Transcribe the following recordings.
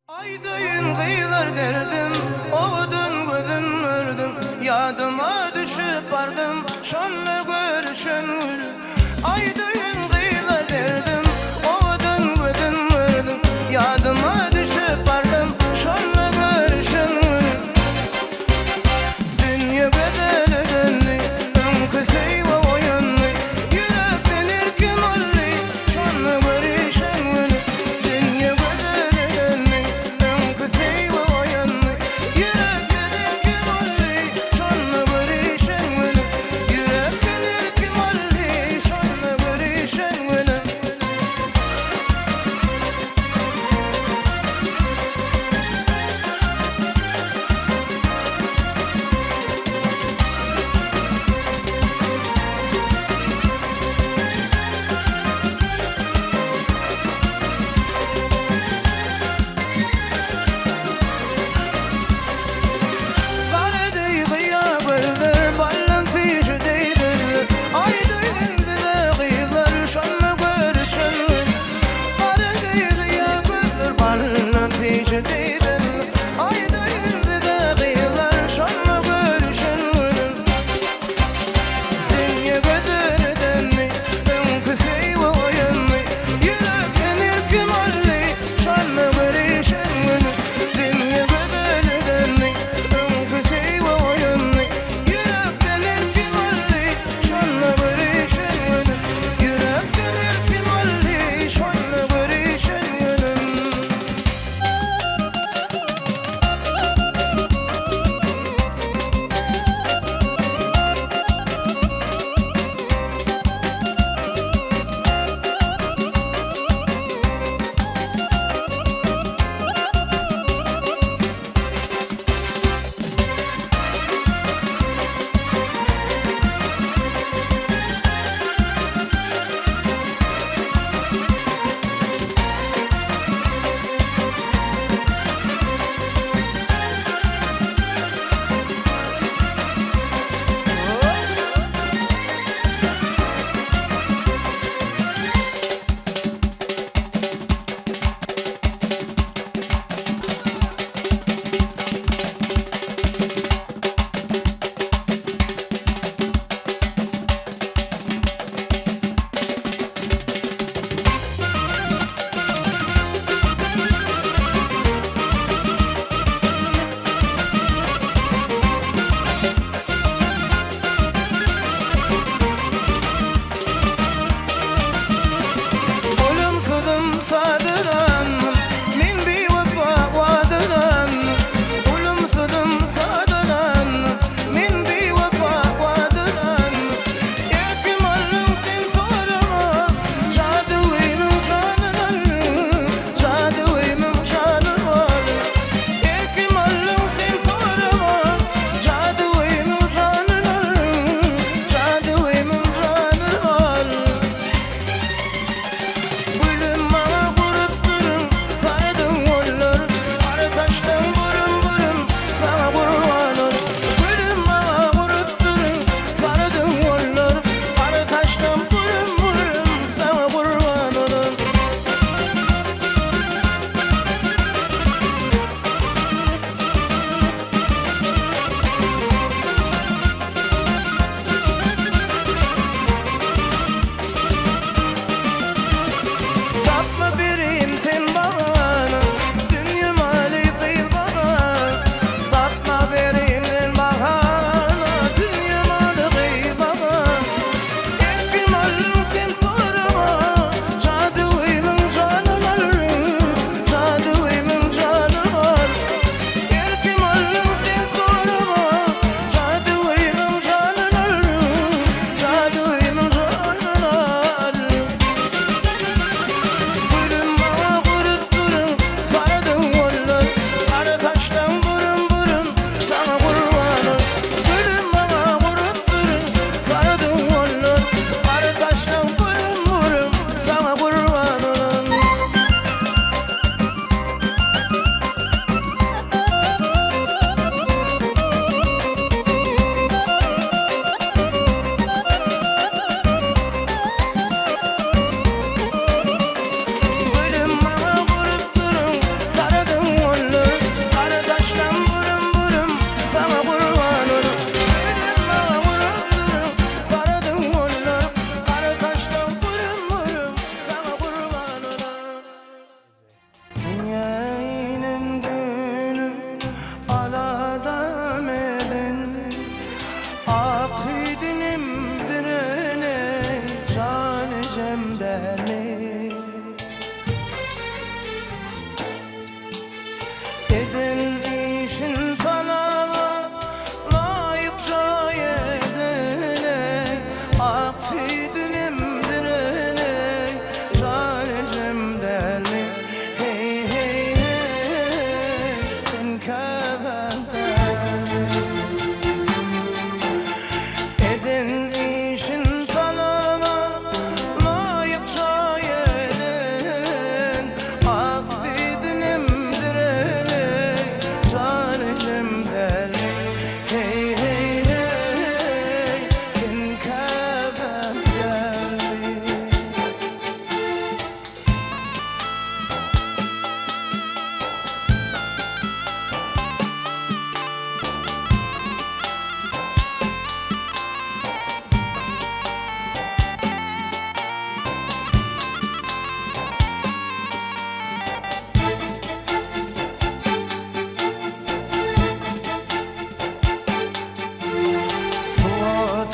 Aydayın kıyılar derdim, oğudun gözün ördüm, yadıma düşüp vardım, şonla görüşen gülüm. Aydayın kıyılar derdim, oğudun gözün ördüm, yadıma düşüp vardım, şonla görüşen gülüm. Dünya bedeli dönlü, önküsey ve oyunlu, yürüp denirken olli, şonla görüşen gülüm. Dünya bedeli dönlü, önküsey ve oyunlu, yürüp denirken olli, şonla görüşen gülüm. Yürüp denirken olli, şonla görüşen gülüm. cemdeni edin işin talaba layıkça yedene aksi dilimdirene cane cemdeni hey hey hey sen kebende edin işin talaba layıkça yedin aksi dilimdirene cane cemdeni hey hey hey sen kebende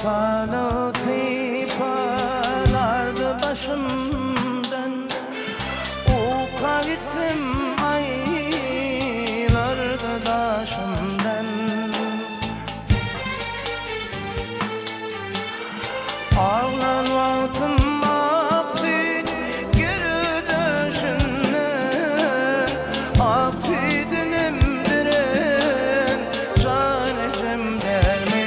Salı sipalardı başımdan Uka gittim aylardı daşımdan Ağlan vaktim aksi geri döşünden Aksi dilimdiren cane cemdermi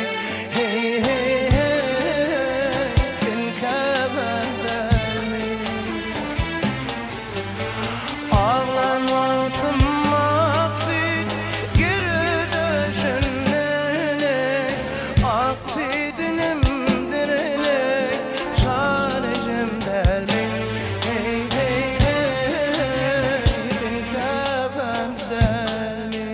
Hey hey hey sen kebendermi Ağlan vaktim aksi geri döşünden Aksi dilimdirene cane cemdermi Hey hey hey sen kebendermi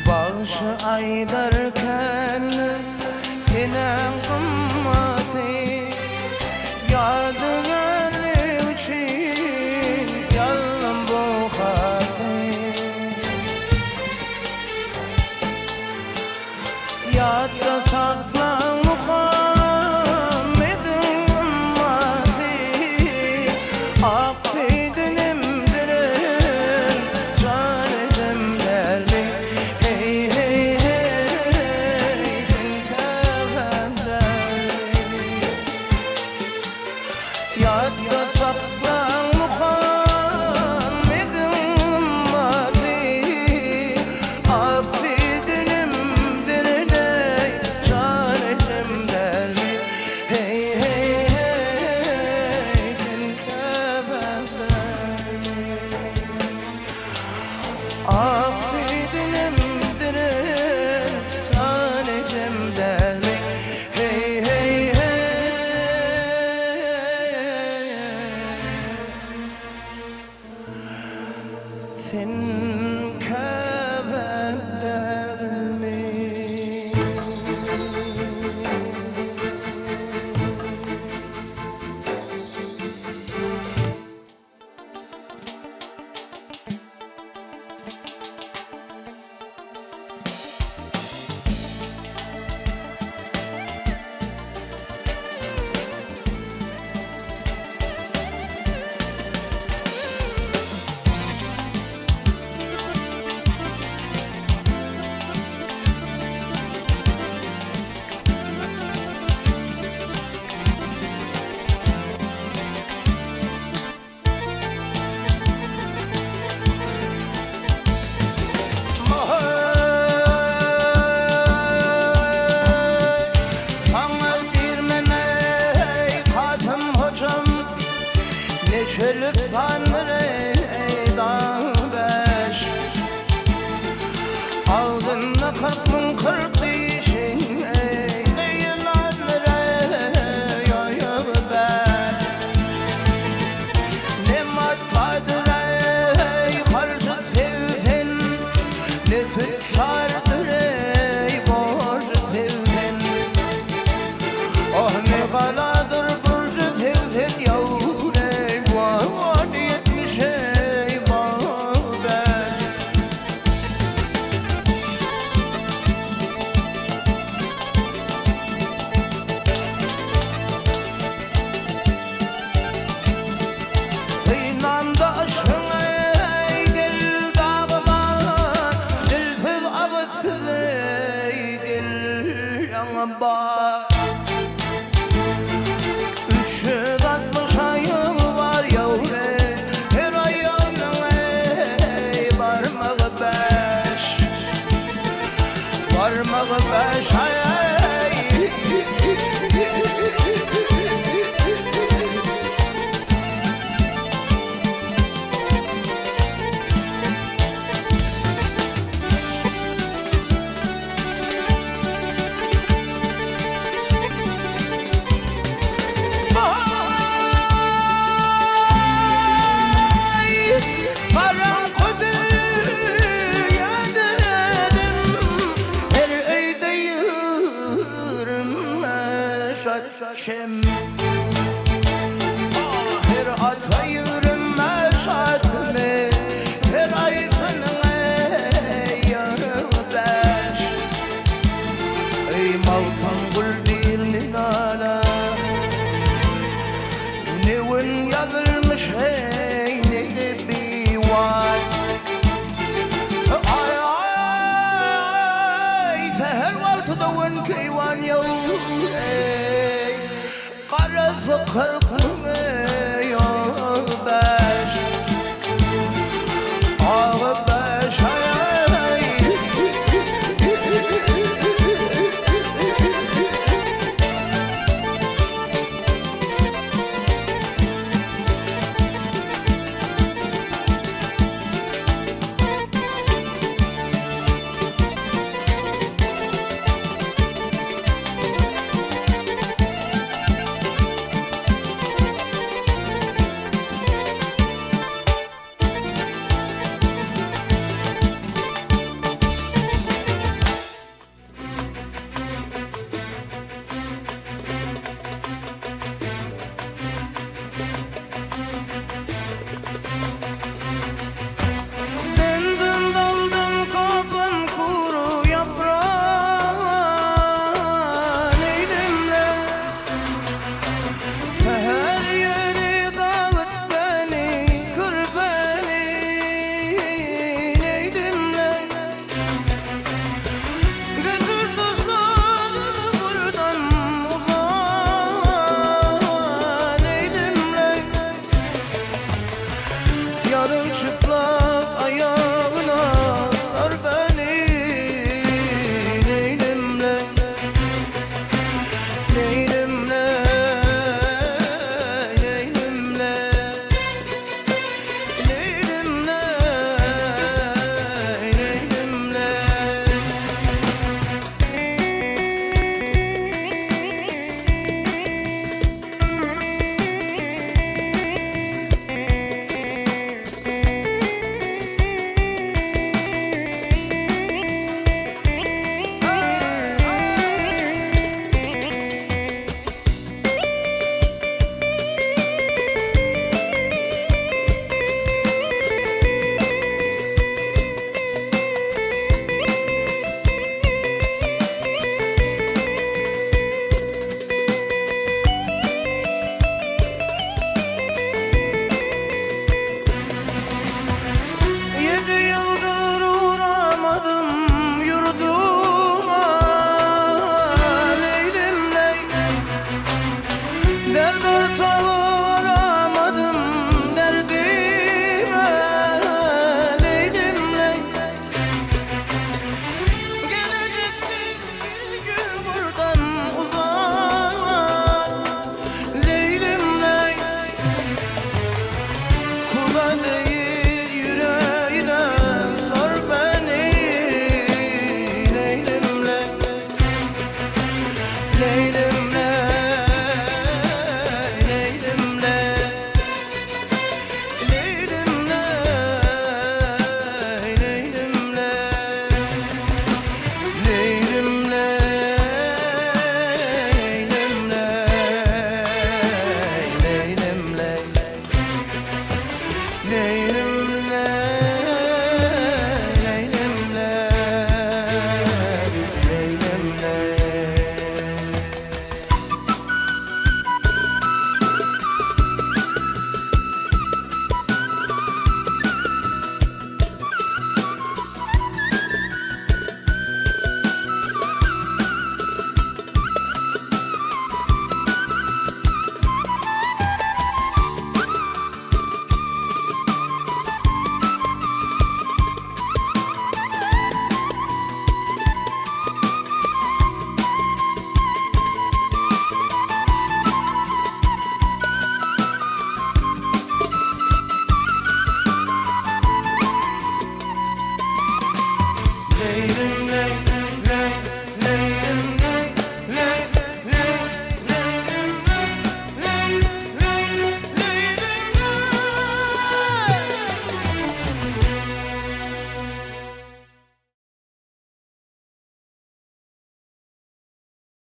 Başı aydarken inen kımmati Yardımeli için yalın bu hati Yadda saklan Muhammed'in ümmeti Aksi dilimdiren cane cemdermi Hey hey hey sen kebendermi Yadda saklan Muhammed'in ümmeti Aksi dilimdirene cane cemdermi Hey hey hey sen kebendermi Aksi dilimdiren cane cemdermi Hey hey hey sen kebendermi Çölük tanrı dağ beş Aldın da 40 bin 40 diş var. 360 ayı var yavre, her ayının parmağı 5. Parmağı 5 ay. Şem her ata yürüme şadme, her ay sana yarı 5. Ey mavtan gül bir minala, nevin yazılmış hey ne de bir var. Ay ay seher valtıda ven keyvan yav. Kara fakir kılme